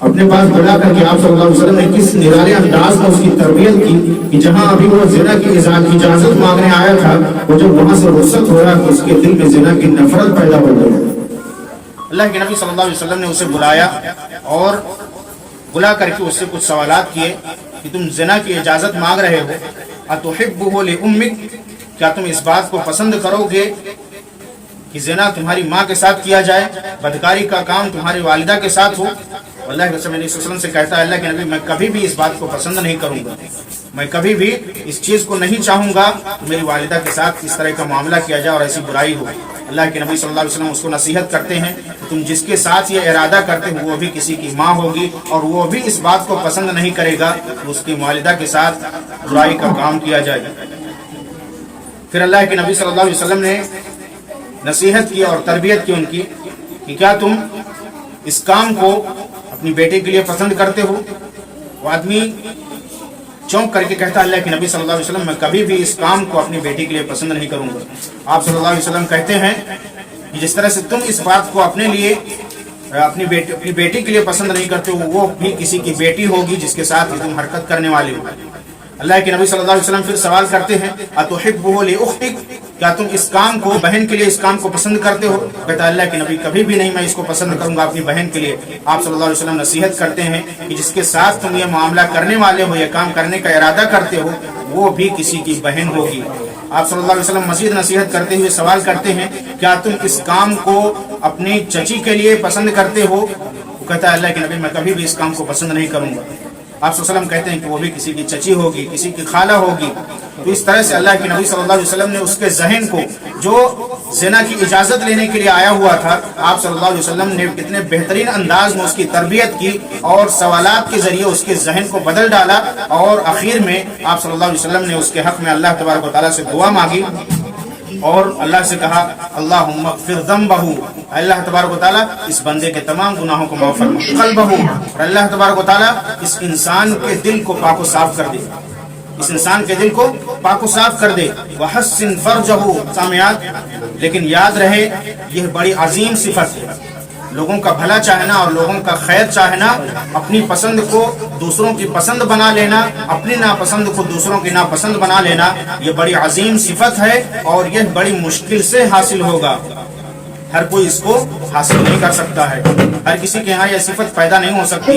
اپنے پاس بلا کر کے آپ صلی اللہ علیہ وسلم نے کس نرالے انداز میں اس کی تربیت کی کہ جہاں ابھی وہ زنا کی اجازت مانگنے آیا تھا، وہ جب وہاں سے رخصت ہو رہا تو اس کے دل میں زنا کی نفرت پیدا ہو گئی۔ اللہ کے نبی صلی اللہ علیہ وسلم نے اسے بلایا اور بلا کر کے اس سے کچھ سوالات کیے کہ تم زنا کی اجازت مانگ رہے ہو، اتحبہ لامک، کیا تم اس بات کو پسند کرو گے کہ زنا تمہاری ماں کے ساتھ کیا جائے، بدکاری کا کام تمہاری والدہ کے ساتھ ہو؟ اللہ کے رسول صلی اللہ علیہ وسلم سے کہتا ہے اللہ کے نبی میں کبھی بھی اس بات کو پسند نہیں کروں گا، میں کبھی بھی اس چیز کو نہیں چاہوں گا میری والدہ کے ساتھ اس طرح کا معاملہ کیا جائے اور ایسی برائی ہو۔ اللہ کے نبی صلی اللہ علیہ وسلم اس کو نصیحت کرتے ہیں کہ تم جس کے ساتھ یہ ارادہ کرتے ہو وہ بھی کسی کی ماں ہوگی اور وہ بھی اس بات کو پسند نہیں کرے گا کہ اس کی والدہ کے ساتھ برائی کا کام کیا جائے۔ پھر اللہ کے نبی صلی اللہ علیہ وسلم نے نصیحت کی اور تربیت کی ان کی کہ کیا تم اس کام کو اپنی بیٹے کے لیے پسند کرتے ہو؟ وہ آدمی چونک کر کے کہتا اللہ کے نبی صلی اللہ علیہ وسلم میں کبھی بھی اس کام کو اپنی بیٹی کے لیے پسند نہیں کروں گا۔ آپ صلی اللہ علیہ وسلم کہتے ہیں کہ جس طرح سے تم اس بات کو اپنے لیے اپنی بیٹی کے لیے پسند نہیں کرتے ہو، وہ بھی کسی کی بیٹی ہوگی جس کے ساتھ تم حرکت کرنے والے ہو۔ اللہ کے نبی صلی اللہ علیہ وسلم پھر سوال کرتے ہیں اتحبہ لاختک، کیا تم اس کام کو بہن کے لیے اس کام کو پسند کرتے ہو؟ کہتا ہے اللہ کے نبی کبھی بھی نہیں میں اس کو پسند کروں گا اپنی بہن کے لیے۔ آپ صلی اللہ علیہ وسلم نصیحت کرتے ہیں کہ جس کے ساتھ تم یہ معاملہ کرنے والے ہو، یہ کام کرنے کا ارادہ کرتے ہو، وہ بھی کسی کی بہن ہوگی۔ آپ صلی اللہ علیہ وسلم مزید نصیحت کرتے ہوئے سوال کرتے ہیں کیا تم اس کام کو اپنی چچی کے لیے پسند کرتے ہو؟ کہتا ہے اللہ کے نبی میں کبھی بھی اس کام کو پسند نہیں کروں گا۔ آپ صلی اللہ علیہ وسلم کہتے ہیں کہ وہ بھی کسی کی چچی ہوگی، کسی کی خالہ ہوگی۔ تو اس طرح سے اللہ کے نبی صلی اللہ علیہ وسلم نے اس کے ذہن کو جو زنا کی اجازت لینے کے لیے آیا ہوا تھا، آپ صلی اللہ علیہ وسلم نے کتنے بہترین انداز میں اس کی تربیت کی اور سوالات کے ذریعے اس کے ذہن کو بدل ڈالا، اور آخر میں آپ صلی اللہ علیہ وسلم نے اس کے حق میں اللہ تبارک و تعالیٰ سے دعا مانگی اور اللہ سے کہا اللہم اغفر ذنبہ، اللہ تبارک و تعالیٰ اس بندے کے تمام گناہوں کو معاف فرما، قلبہ، اور اللہ تبارک و تعالیٰ اس انسان کے دل کو پاک و صاف کر دے، اس انسان کے دل کو پاک و صاف کر دے، وحسن فرجہ، سامعات لیکن یاد رہے یہ بڑی عظیم صفت ہے۔ لوگوں کا بھلا چاہنا اور لوگوں کا خیر چاہنا، اپنی پسند کو دوسروں کی پسند بنا لینا، اپنی ناپسند کو دوسروں کی ناپسند بنا لینا، یہ بڑی عظیم صفت ہے اور یہ بڑی مشکل سے حاصل ہوگا۔ ہر کوئی اس کو حاصل نہیں کر سکتا ہے، ہر کسی کے ہاں یہ صفت پیدا نہیں ہو سکتی۔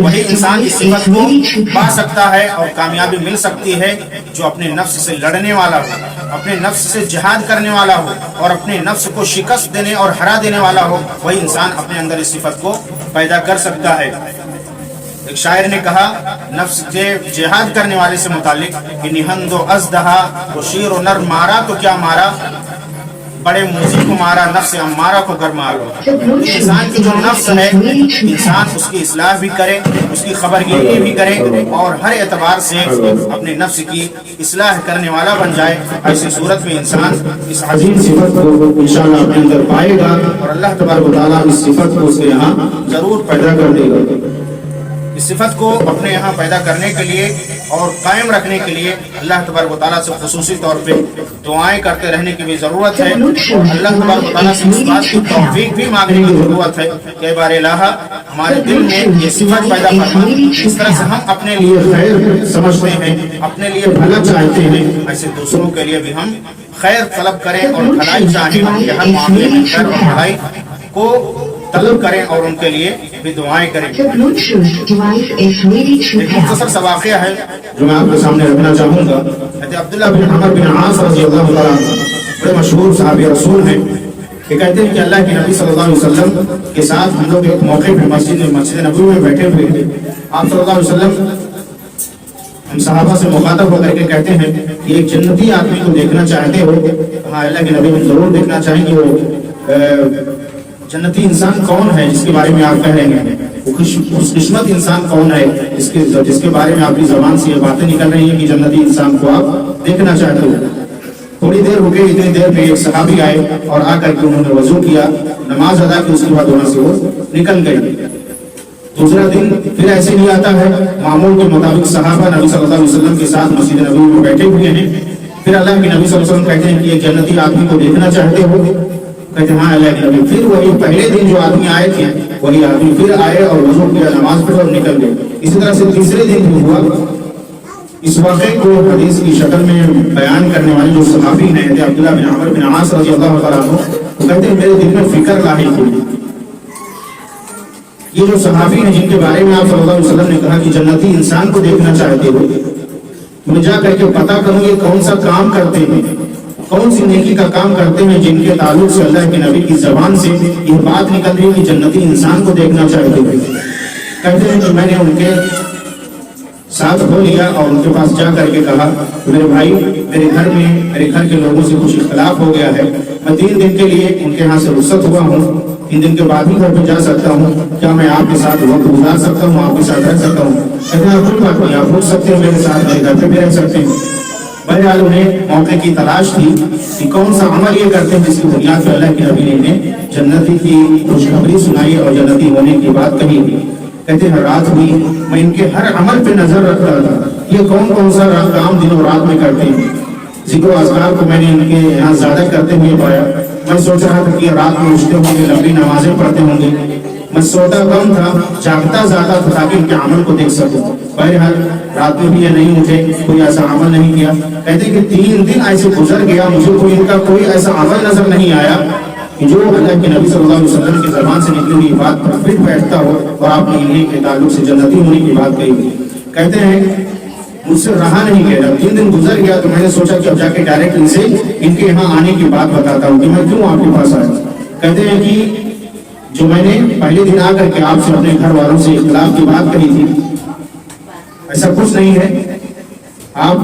وہی انسان اس صفت کو پا سکتا ہے اور کامیابی مل سکتی ہے جو اپنے نفس سے لڑنے والا ہو، اپنے نفس سے جہاد کرنے والا ہو اور اپنے نفس کو شکست دینے اور ہرا دینے والا ہو، وہی انسان اپنے اندر اس صفت کو پیدا کر سکتا ہے۔ ایک شاعر نے کہا نفس کے جہاد کرنے والے سے متعلق کہ نہند و ازدہا و شیر و نر مارا تو کیا مارا، بڑے موزی کو مارا نفس امارہ کو گر مارا۔ انسان کی جو نفس ہے، انسان اس کی اصلاح بھی کرے، اس کی خبرگیری بھی کرے اور ہر اعتبار سے اپنے نفس کی اصلاح کرنے والا بن جائے۔ ایسی صورت میں انسان اس عظیم صفت کو انشاءاللہ اپنے اندر پائے گا اور اللہ تبارک و تعالیٰ اس صفت کو اس کے یہاں ضرور پیدا کر دے گا۔ اس صفت کو اپنے یہاں پیدا کرنے کے لیے اور قائم رکھنے کے لیے اللہ تبارک و تعالیٰ سے خصوصی طور پہ دعائیں کرتے رہنے کی بھی ضرورت ہے، اور اللہ تبارک و تعالیٰ سے اس بات کی توفیق بھی مانگنے کی ضرورت ہے کہ بار الہ ہمارے دل میں یہ صفت پیدا فرما، اس طرح سے ہم اپنے لیے خیر سمجھتے ہیں، اپنے لیے بھلا چاہتے ہیں، ایسے دوسروں کے لیے بھی ہم خیر طلب کریں اور بھلائی چاہیں، کہ ہر معاملے میں خیر اور بھلائی کو طلب کریں اور ان کے لیے بھی دعائیں کریں۔ ایک مختصر سا واقعہ ہے جو میں آپ کے سامنے رکھنا چاہوں گا۔ حضرت عبداللہ بن عمر بن عاص رضی اللہ تعالیٰ عنہ بڑے مشہور صحابی رسول ہیں، کہ کہتے ہیں کہ اللہ کے نبی صلی اللہ علیہ وسلم کے ساتھ ہم لوگ ایک موقع پہ مسجد نبوی میں بیٹھے ہوئے تھے۔ آپ صلی اللہ علیہ وسلم ہم صحابہ سے مخاطب ہو کر کے کہتے ہیں کہ ایک جنتی آدمی کو دیکھنا چاہتے ہو؟ ہاں اللہ کے نبی ہم ضرور دیکھنا چاہیں گے، وہ جنتی انسان کون ہے جس کے بارے میں آپ کہہ رہے ہیں، وہ خوش قسمت انسان کون ہے جس کے بارے میں آپ کی زبان سے یہ باتیں نکل رہی ہیں کہ جنتی انسان کو آپ دیکھنا چاہتے ہو؟ تھوڑی دیر ہو گئی، اتنی دیر میں ایک صحابی آئے اور آ کر کے انہوں نے وضو کیا، نماز ادا کی، اس کے بعد وہاں سے وہ نکل گئی۔ دوسرا دن پھر ایسے نہیں آتا ہے، معمول کے مطابق صحابہ نبی صلی اللہ علیہ وسلم کے ساتھ مسجد نبوی میں بیٹھے ہوئے ہیں۔ پھر اللہ کے نبی صلی اللہ علیہ وسلم کہتے ہیں کہ یہ جنتی آدمی کو دیکھنا چاہتے ہو؟ کہتے ہیں ہاں اللہ کے نبی۔ پھر وہی پہلے دن جو آدمی آئے تھے وہی آدمی پھر آئے اور وضو کیا، نماز پڑھی اور نکل گئے۔ اسی طرح سے تیسرے دن بھی ہوا۔ اس واقعے کو حدیث کی شکل میں بیان کرنے والے جو صحابی ہیں عبداللہ بن عمر بن عاص رضی اللہ تعالیٰ عنہ، وہ کہتے ہیں میرے دل میں فکر لاحق ہوئی۔ یہ جو صحابی ہیں جن کے بارے میں آپ صلی اللہ علیہ وسلم نے کہا کہ جنتی انسان کو دیکھنا چاہتے ہو، میں جا کر کے پتہ کروں یہ کون سا کام کرتے ہیں، کون سی نیکی کا کام کرتے ہیں جن کے تعلق سے اللہ کے نبی کی زبان سے یہ بات نکل رہی ہے کہ جنتی انسان کو دیکھنا چاہتے ہیں۔ کہتے ہیں کہ میں نے ان کے ساتھ ہو لیا اور ان کے پاس جا کر کے کہا میرے بھائی میرے گھر کے لوگوں سے کچھ اختلاف ہو گیا ہے، میں 3 دن کے لیے ان کے ہاں سے رخصت ہوا ہوں، 3 دن کے بعد ہی گھر پہ جا سکتا ہوں، کیا میں آپ کے ساتھ وقت گزار سکتا ہوں، آپ کے ساتھ رہ سکتا ہوں؟ کہتے ہیں کوئی بات نہیں، آپ رک سکتے ہیں میرے ساتھ، میرے گھر پہ بھی رہ سکتے ہیں۔ بہرحال انہیں موقع کی تلاش تھی کہ کون سا عمل یہ کرتے ہیں جس کی بنیاد پر اللہ کے نبی نے انہیں جنتی کی خوشخبری سنائی اور جنتی ہونے کی بات کہی تھی۔ کہتے ہیں رات ہوئی، میں ان کے ہر عمل پہ نظر رکھ رہا تھا، یہ کون سا کام دن اور رات میں کرتے ہیں۔ ذکر و اذکار کو میں نے ان کے یہاں زیادہ کرتے ہوئے پایا، میں سوچ رہا تھا کہ رات میں اٹھتے ہوں گے، لمبی نمازیں پڑھتے ہوں گے، میں سوتا کم تھا، جاگتا زیادہ تھا تاکہ ان کے عمل کو دیکھ سکوں۔ بہرحال رات میں بھی یہ نہیں اٹھے، کوئی ایسا عمل نہیں کیا۔ کہتے کہ 3 دن ایسے گزر گیا، مجھے کوئی ان کا کوئی ایسا عمل نظر نہیں آیا کہ جو اللہ کے نبی صلی اللہ علیہ وسلم کی زبان سے نکلی ہوئی بات پر فٹ بیٹھتا ہو اور آپ نے انہیں کے تعلق سے جنتی ہونے کی بات کہی۔ کہتے ہیں مجھ سے رہا نہیں گیا، جب 3 دن گزر گیا تو میں نے سوچا کہ اب جا کے ڈائریکٹ ان کے یہاں آنے کی بات بتاتا ہوں کہ میں کیوں آپ کے پاس آیا۔ کہتے ہیں کہ جو میں نے پہلے دن آ کر کے آپ سے اپنے گھر والوں سے اختلاف کی بات کہی تھی، ایسا کچھ نہیں ہے۔ آپ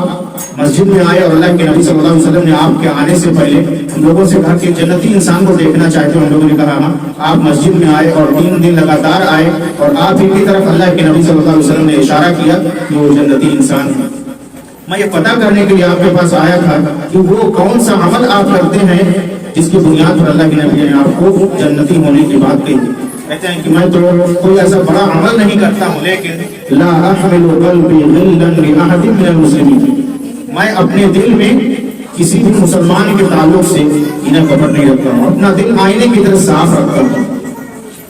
مسجد میں آئے اور اللہ کے نبی صلی اللہ علیہ وسلم نے آپ کے آنے سے پہلے ہم لوگوں سے کہا کہ جنتی انسان کو دیکھنا چاہتے ہیں۔ ہم لوگوں نے کہا ہاں۔ آپ مسجد میں آئے اور 3 دن لگاتار آئے اور آپ ہی کی طرف اللہ کے نبی صلی اللہ علیہ وسلم نے اشارہ کیا کہ وہ جنتی انسان ہے۔ میں یہ پتہ کرنے کے لیے آپ کے پاس آیا تھا کہ وہ کون سا عمل آپ کرتے ہیں جس کی بنیاد پر اللہ کے نبی نے آپ کو جنتی ہونے کی بات کہی۔ کہتے ہیں کہ میں تو کوئی ایسا بڑا عمل نہیں کرتا ہوں، لیکن لا احمل قلبی غلا لأحد من المسلمین، میں اپنے دل میں کسی بھی مسلمان کے تعلق سے کینہ کپٹ نہیں رکھتا ہوں، اپنا دل آئینے کی طرح صاف رکھتا ہوں،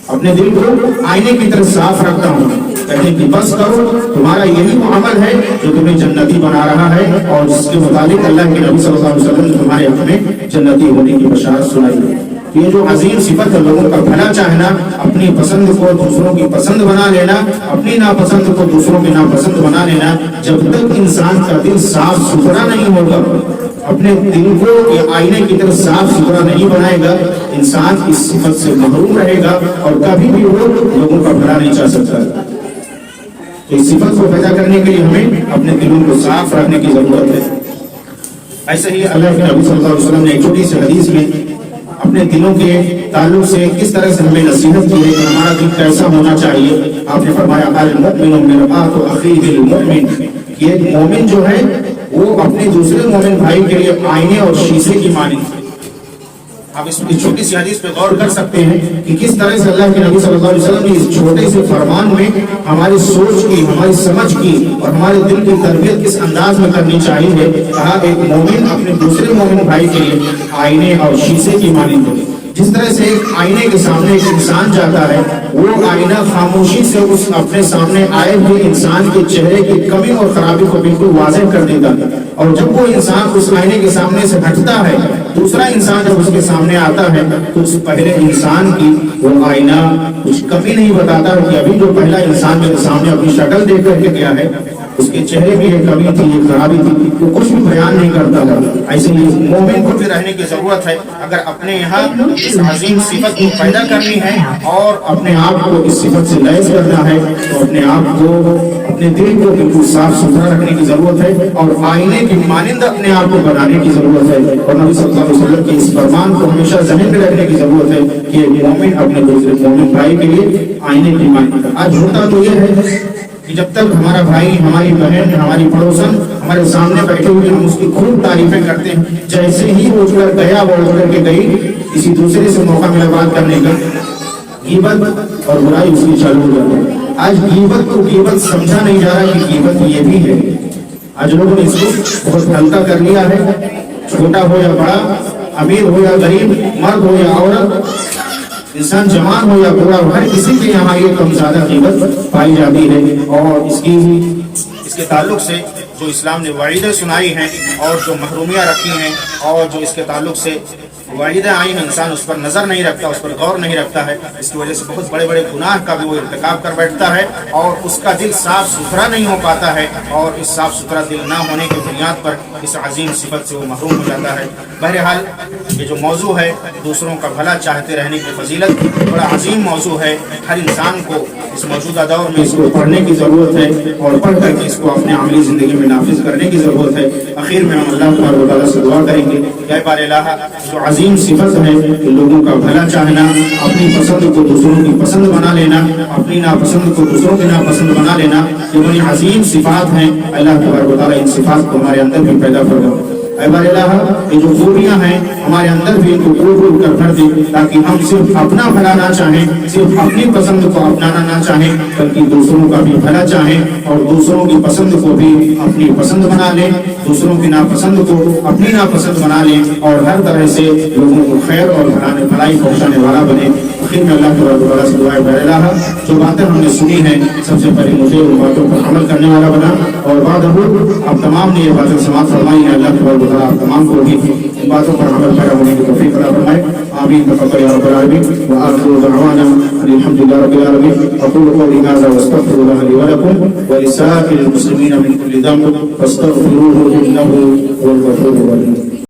اپنے دل کو آئینے کی طرح صاف رکھتا ہوں۔ کہتے ہیں کہ بس کرو، تمہارا یہی وہ عمل ہے جو تمہیں جنتی بنا رہا ہے اور جس کے مطابق اللہ کے نبی صلی اللہ علیہ وسلم نے تمہارے حق میں جنتی ہونے کی بشارت سنائی ہے۔ یہ جو عظیم صفت ہے، لوگوں کا بھلا چاہنا، اپنی پسند کو دوسروں کی پسند بنا لینا، اپنی ناپسند کو دوسروں کی ناپسند بنا لینا، جب تک انسان کا دل صاف ستھرا نہیں ہوگا، اپنے دل کو یہ آئینے کی طرف صاف ستھرا نہیں بنائے گا، انسان اس صفت سے محروم رہے گا اور کبھی بھی وہ لوگوں کا بھلا نہیں چاہ سکتا۔ تو اس صفت کو پیدا کرنے کے لیے ہمیں اپنے دلوں کو صاف رکھنے کی ضرورت ہے۔ ایسے ہی اللہ کے نبی صلی اللہ علیہ وسلم نے ایک چھوٹی سی حدیث میں اپنے دلوں کے تعلق سے کس طرح سے ہمیں نصیحت کی ہے کہ ہمارا دل کیسا ہونا چاہیے۔ آپ نے فرمایا المؤمن مرآۃ اخیہ المؤمن، کہ ایک مومن جو ہے وہ اپنے دوسرے مومن بھائی کے لیے آئینے اور شیشے کی مانند۔ آپ اس چھوٹی سی حدیث پہ غور کر سکتے ہیں کہ کس طرح سے اللہ کے نبی صلی اللہ علیہ وسلم نے اس چھوٹے سے فرمان میں ہماری سوچ کی، ہماری سمجھ کی اور ہمارے دل کی تربیت کس انداز میں کرنی چاہیے۔ کہا ایک مومن اپنے دوسرے مومن بھائی کے لیے آئینے اور شیشے کی مانند ہے۔ جس طرح سے ایک آئینے کے سامنے ایک انسان جاتا ہے، وہ آئینہ خاموشی سے اس اپنے سامنے آئے ہوئے انسان کے چہرے کی کمی اور خرابی کو بالکل واضح کر دیتا ہے، اور جب وہ انسان اس آئینے کے سامنے سے ہٹتا ہے، دوسرا انسان جب اس کے سامنے آتا ہے تو اس پہلے انسان کی وہ آئینہ کچھ کمی نہیں بتاتا کہ ابھی جو پہلا انسان میرے سامنے اپنی شکل دیکھ کر کے گیا ہے اس کے چہرے میں یہ کمی تھی، یہ خرابی تھی، وہ کچھ بھی بیان نہیں کرتا تھا۔ ایسے ہی مومن کو بھی رہنے کی ضرورت ہے۔ اگر اپنے یہاں اس عظیم صفت کو پیدا کرنی ہے اور اپنے آپ کو اس صفت سے لیس کرنا ہے تو اپنے آپ کو، اپنے دل کو بالکل صاف ستھرا رکھنے کی ضرورت ہے اور آئینے کی مانند اپنے آپ کو بنانے کی ضرورت ہے۔ اور نبی صلی اللہ علیہ وسلم کے اس فرمان کو ہمیشہ ذہن میں رکھنے کی ضرورت ہے کہ ایک مومن اپنے دوسرے مومن بھائی کے لیے آئینے کی مانند۔ آج ہوتا تو یہ ہے کہ جب تک ہمارا بھائی، ہماری بہن، ہماری پڑوسن ہمارے سامنے بیٹھے ہوئے ہم اس کی خوب تعریفیں کرتے ہیں، جیسے ہی وہ اٹھ کر گیا، وہ اٹھ کر کے گئی، کسی دوسرے سے موقع ملا بات کرنے کا، غیبت اور برائی اس کی چالو ہو جاتی ہے۔ آج غیبت کو غیبت سمجھا نہیں جا رہا کہ غیبت یہ بھی ہے۔ آج لوگوں نے اس کو بہت ہلکا کر لیا ہے، چھوٹا ہو یا بڑا، امیر ہو یا غریب، مرد ہو یا عورت، انسان جوان ہو یا بوڑھا ہو، ہر کسی کے یہاں یہ کم زیادہ قیمت پائی جاتی ہے۔ اور اس کے تعلق سے جو اسلام نے وعیدیں سنائی ہیں اور جو محرومیاں رکھی ہیں اور جو اس کے تعلق سے وعیدیں آئی ہیں، انسان اس پر نظر نہیں رکھتا، اس پر غور نہیں رکھتا ہے، اس کی وجہ سے بہت بڑے بڑے گناہ کا بھی وہ ارتکاب کر بیٹھتا ہے اور اس کا دل صاف ستھرا نہیں ہو پاتا ہے، اور اس صاف ستھرا دل نہ ہونے کی بنیاد پر اس عظیم صفت سے وہ محروم ہو جاتا ہے۔ بہرحال یہ جو موضوع ہے دوسروں کا بھلا چاہتے رہنے کی فضیلت، بڑا عظیم موضوع ہے۔ ہر انسان کو اس موجودہ دور میں اس کو پڑھنے کی ضرورت ہے اور پڑھ کر کے اس کو اپنے عملی زندگی میں نافذ کرنے کی ضرورت ہے۔ آخر میں ہم اللہ تبارک و تعالیٰ سے دعا کریں گے کہ اے بار الہ، جو عظیم صفت ہے کہ لوگوں کا بھلا چاہنا، اپنی پسند کو دوسروں کی پسند بنا لینا، اپنی ناپسند کو دوسروں کی ناپسند بنا لینا، یہ بڑی عظیم صفات ہیں۔ اللہ تبارک و تعالیٰ ان صفات کو ہمارے اندر بھی پیدا فرما۔ اے بار الہ یہ جو خوبیاں ہیں ہمارے اندر بھی ان کو دور دور کر بھر دے، تاکہ ہم صرف اپنا بھلا نہ چاہیں، صرف اپنی پسند کو اپنانا نہ چاہیں، بلکہ دوسروں کا بھی بھلا چاہیں اور دوسروں کی پسند کو بھی اپنی پسند بنا لیں، دوسروں کی ناپسند کو اپنی ناپسند بنا لیں اور ہر طرح سے لوگوں کو خیر اور بھلائی پہنچانے والا بنے۔ آخر میں اللہ تبارک و تعالیٰ سے دعا ہے بار الہ جو باتیں ہم نے سنی ہیں سب سے پہلے مجھے ان باتوں پر عمل کرنے والا بنا، اور بعد آپ تمام نے یہ باتیں سماعت فرمائی ہیں، اللہ تبارک و تعالیٰ آپ تمام کو بھی ان باتوں پر عمل پیرا ہونے کی توفیق عطا فرمائے۔ آمین تقبل یا رب العالمین وآخر دعوانا الحمد لله رب العالمين۔ أقول قولي هذا واستغفر الله لي ولكم ولسائر المسلمين من كل ذنب فاستغفروه إنه هو الغفور الرحيم۔